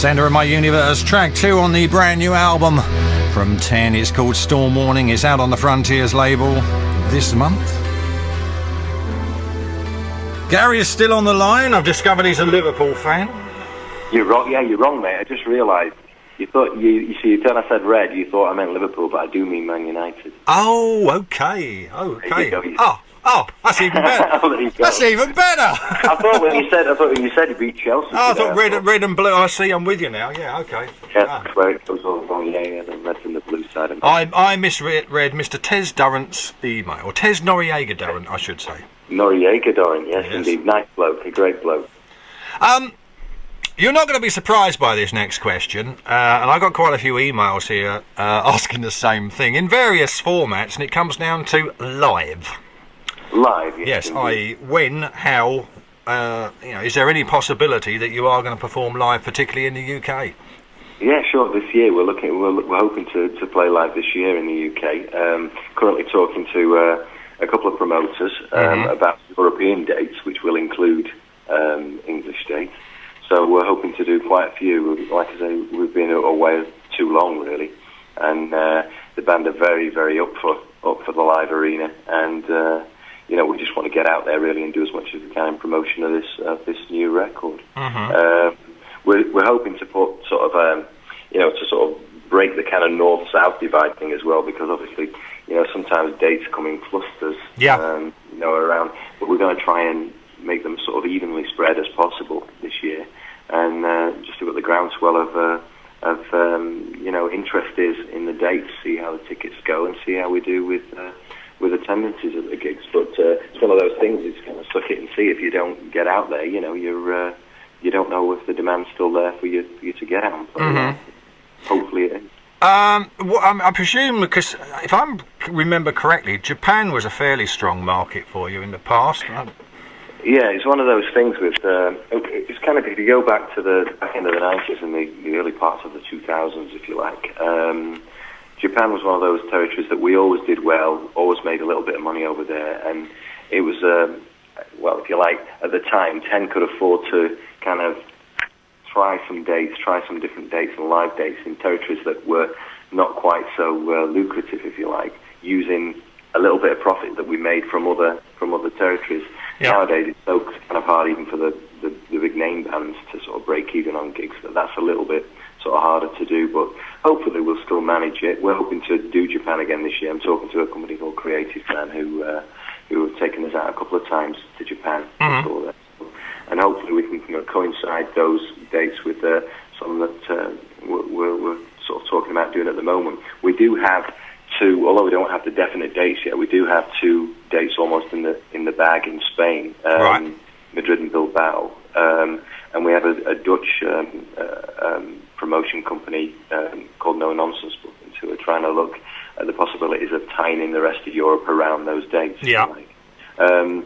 Centre of My Universe, track 2 on the brand new album from 10. It's called Storm Warning. It's out on the Frontiers label this month. Gary is still on the line. I've discovered he's a Liverpool fan. You're wrong. Yeah, you're wrong, mate. I just realised. You thought you see. When I said red, you thought I meant Liverpool, but I do mean Man United. Oh, okay. Oh, that's even better. That's even better. I thought when you said he beat Chelsea. Oh, I thought red and blue. I see. I'm with you now. Yeah, okay. Yeah, where it goes all wrong. Yeah, the red and the blue side. I misread Mr. Tez Durrant's email, or Tez Noriega Durrant, I should say. Noriega Durrant, yes, indeed. Nice bloke, a great bloke. You're not going to be surprised by this next question, and I got quite a few emails here asking the same thing in various formats, and it comes down to live. Live, yes. I.e., when, how, is there any possibility that you are going to perform live, particularly in the UK? Yeah, sure. This year we're hoping to play live this year in the UK. Currently talking to a couple of promoters about European dates, which will include English dates. So we're hoping to do quite a few. Like I say, we've been away too long, really, and the band are very, very up for the live arena, and we just want to get out there really and do as much as we can in promotion of this new record. We're hoping to put sort of to sort of break the kind of north-south divide thing as well, because obviously sometimes dates come in clusters. Around, but we're going to try and make them sort of evenly spread as possible this year, and just see what the groundswell of interest is in the dates, see how the tickets go, and see how we do with attendances at the gigs. But it's one of those things. It's kind of suck it and see. If you don't get out there, you don't know if the demand's still there for you to get out. But, hopefully it is. I presume, because if I remember correctly, Japan was a fairly strong market for you in the past. Yeah, it's one of those things with, it's kind of, if you go back to the back end of the 90s and the early parts of the 2000s, if you like, Japan was one of those territories that we always did well, always made a little bit of money over there, and it was, if you like, at the time, 10 could afford to kind of try some different dates and live dates in territories that were not quite so lucrative, if you like, using a little bit of profit that we made from other territories. Yep. Nowadays, it's so kind of hard even for the big name bands to sort of break even on gigs. That's a little bit sort of harder to do, but hopefully we'll still manage it. We're hoping to do Japan again this year. I'm talking to a company called Creative Fan who have taken us out a couple of times to Japan before that. And hopefully we can coincide those dates with some that we're sort of talking about doing at the moment. We do have two, although we don't have the definite dates yet, we do have two dates almost in the bag in Spain, Madrid and Bilbao, and we have a Dutch promotion company called No Nonsense Bookings who are trying to look at the possibilities of tying in the rest of Europe around those dates. Yeah. And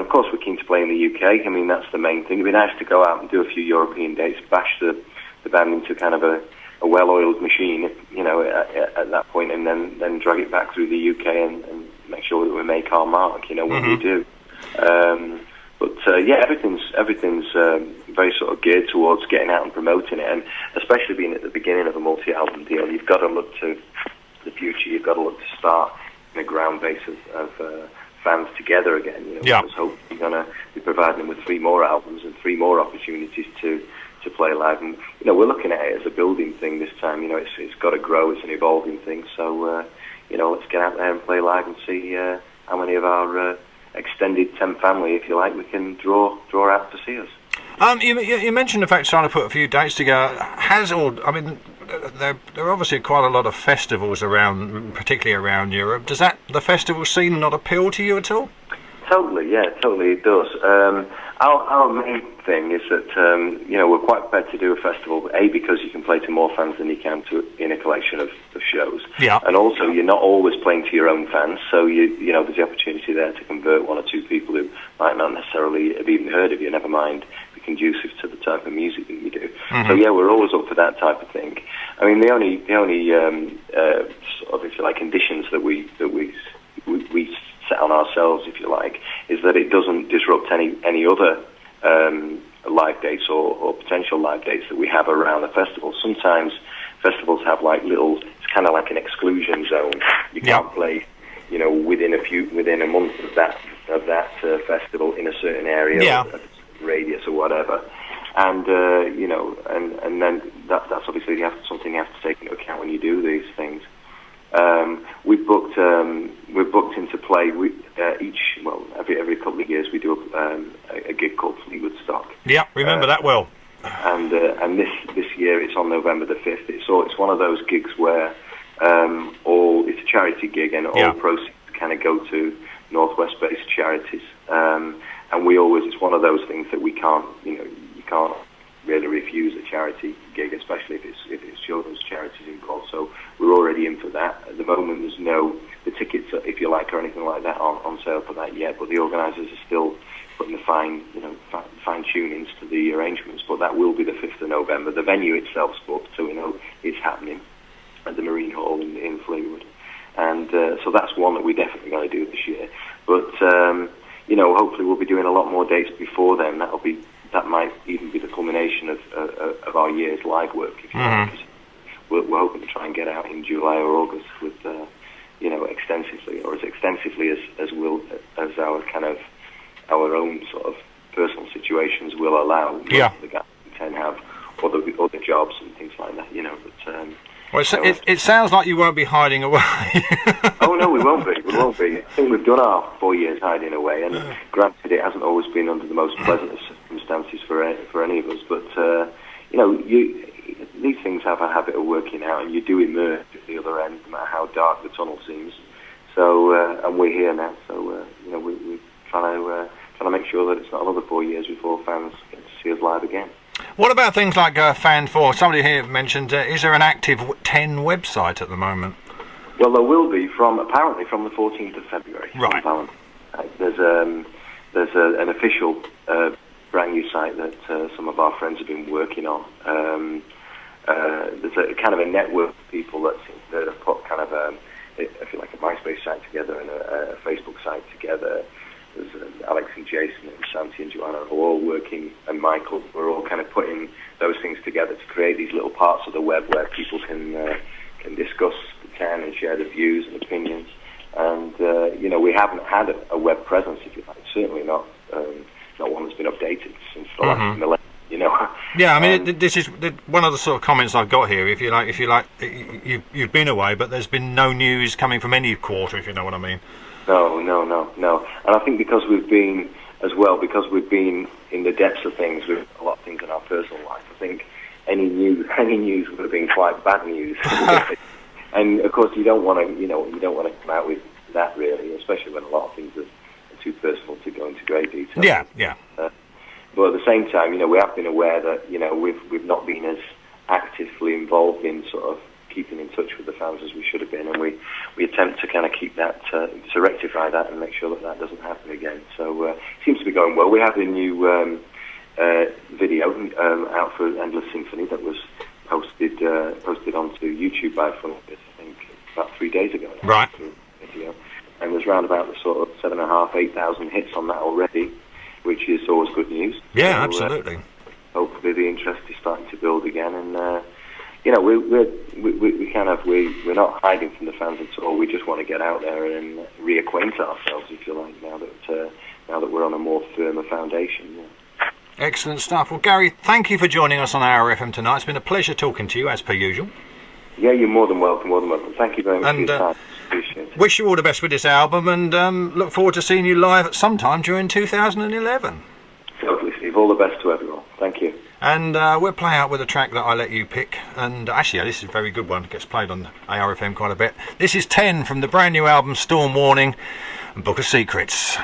of course we're keen to play in the UK. I mean, that's the main thing. It'd be nice to go out and do a few European dates, bash the band into kind of a well-oiled machine, at that point, and then drag it back through the UK and make sure that we make our mark, when we do. Everything's very sort of geared towards getting out and promoting it, and especially being at the beginning of a multi-album deal, you've got to look to the future. You've got to look to start in a ground base of fans together again. Because hopefully you're going to be providing them with 3 more albums and 3 more opportunities to play live, and we're looking at it as a building thing this time. It's got to grow. It's an evolving thing. So let's get out there and play live and see how many of our extended 10 family, if you like, we can draw out to see us. You mentioned the fact trying to put a few dates together. There are obviously quite a lot of festivals around, particularly around Europe. Does the festival scene not appeal to you at all? Totally, yeah, totally it does. Our main thing is that we're quite prepared to do a festival, A, because you can play to more fans than you can in a collection of shows, and also you're not always playing to your own fans, so there's the opportunity there to convert 1 or 2 people who might not necessarily have even heard of you, never mind be conducive to the type of music that you do. So yeah, we're always up for that type of thing. I mean, the only sort of, if you like, conditions that we set on ourselves, if you like, is that it doesn't disrupt any other live dates or potential live dates that we have around the festival. Sometimes festivals have like it's kind of like an exclusion zone. You can't play, within a month of that festival in a certain area, or a radius or whatever. And and then that's obviously something you have to take into account when you do these things. We're booked into play every couple of years we do a gig called Fleetwood Stock. Yeah, remember that well. And this year it's on November the 5th. It's one of those gigs where it's a charity gig, and all proceeds kind of go to Northwest-based charities. And it's one of those things that we can't, you can't really refuse a charity gig, especially if it's children's charities involved. So we're already in for that. At the moment, there's the tickets, if you like, or anything like that, aren't on sale for that yet. But the organisers are still putting the fine tunings to the arrangements. But that will be the 5th of November. The venue itself's booked, so we know it's happening at the Marine Hall in Fleetwood. And so that's one that we're definitely going to do this year. But hopefully we'll be doing a lot more dates before then. That might even be the culmination of our year's live work, if you like. We're hoping to try and get out in July or August with, extensively, or as extensively as our own sort of personal situations will allow. Yeah. The guys can have other jobs and things like that, But well, it sounds like you won't be hiding away. Oh no, we won't be. We won't be. I think we've done our 4 years hiding away, and granted, it hasn't always been under the most pleasant of circumstances for any of us. But these things have a habit of working out, and you do emerge at the other end, no matter how dark the tunnel seems. So, and we're here now. So, we're trying to make sure that it's not another 4 years before fans get to see us live again. What about things like Fan4? Somebody here mentioned, is there an active 10 website at the moment? Well, there will be apparently from the 14th of February. Right. There's an official brand new site that some of our friends have been working on. There's a kind of a network of people that have put kind of I feel like a MySpace site together and a Facebook site together. There's Alex and Jason and Santi and Joanna are all working, and Michael. We're all kind of putting those things together to create these little parts of the web where people can discuss the town and share their views and opinions. And we haven't had a web presence, if you like. Certainly not one that's been updated since the last millennium. Yeah, I mean, this is one of the sort of comments I've got here. If you like, you've been away, but there's been no news coming from any quarter, if you know what I mean. No. And I think because we've been in the depths of things with a lot of things in our personal life, I think any news would have been quite bad news. And of course, you don't want to come out with that really, especially when a lot of things are too personal to go into great detail. Yeah. But at the same time, we have been aware that we've not been as actively involved in sort of keeping in touch with the fans as we should have been, and we attempt to kind of keep that to rectify that and make sure that doesn't happen again. So it seems to be going well. We have a new video out for Endless Symphony that was posted onto YouTube by Funny, I think about 3 days ago. Right. Video. And there's around about the sort of 7,500-8,000 hits on that already, which is always good news. Yeah, so, absolutely. Hopefully the interest is starting to build again, and we're not hiding from the fans at all. We just want to get out there and reacquaint ourselves, if you like, now that we're on a more firmer foundation. Yeah. Excellent stuff. Well, Gary, thank you for joining us on ARFM tonight. It's been a pleasure talking to you, as per usual. Yeah, you're more than welcome. Thank you very much for your time. Appreciate it. Wish you all the best with this album, and look forward to seeing you live at some time during 2011. Totally, Steve. All the best to everyone. Thank you. And we'll play out with a track that I let you pick. And actually, this is a very good one. It gets played on ARFM quite a bit. This is 10 from the brand new album Storm Warning and Book of Secrets.